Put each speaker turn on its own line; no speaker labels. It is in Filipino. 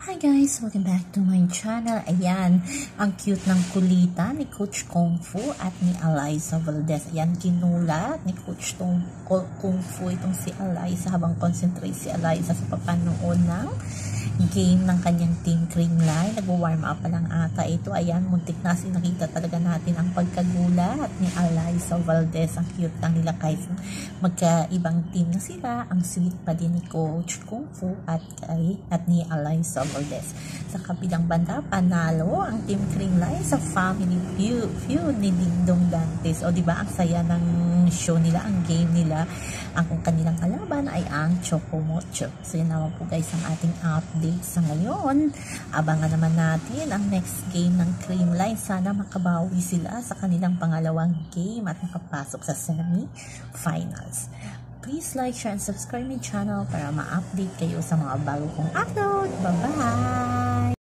Hi guys! Welcome back to my channel. Ayan, ang cute ng kulitan ni Coach Kung Fu at ni Alyssa Valdez. Ayan, ginulat ni Coach Kung Fu itong si Alyssa habang concentrate si Alyssa sa papanood ng game ng kanyang team Creamline. Nag-warm up pa lang ata ito. Ayan, muntik na nakita talaga natin ang pagkagulat ni Alyssa Valdez. Ang cute lang nila kahit magkaibang team na sila. Ang sweet pa din ni Coach Kung Fu at ni Alyssa Valdez. Sa kabilang banda, panalo ang team Creamline sa family feud ni Dingdong Dantes. O diba, ang saya ng show nila, ang game nila. Ang kanilang kalaban ay ang Chocomocho. So yun naman po guys ang ating update sa ngayon. Abangan naman natin ang next game ng Creamline. Sana makabawi sila sa kanilang pangalawang game at makapasok sa semi-finals. Please like, share, and subscribe my channel para ma-update kayo sa mga bago kong upload. Bye-bye!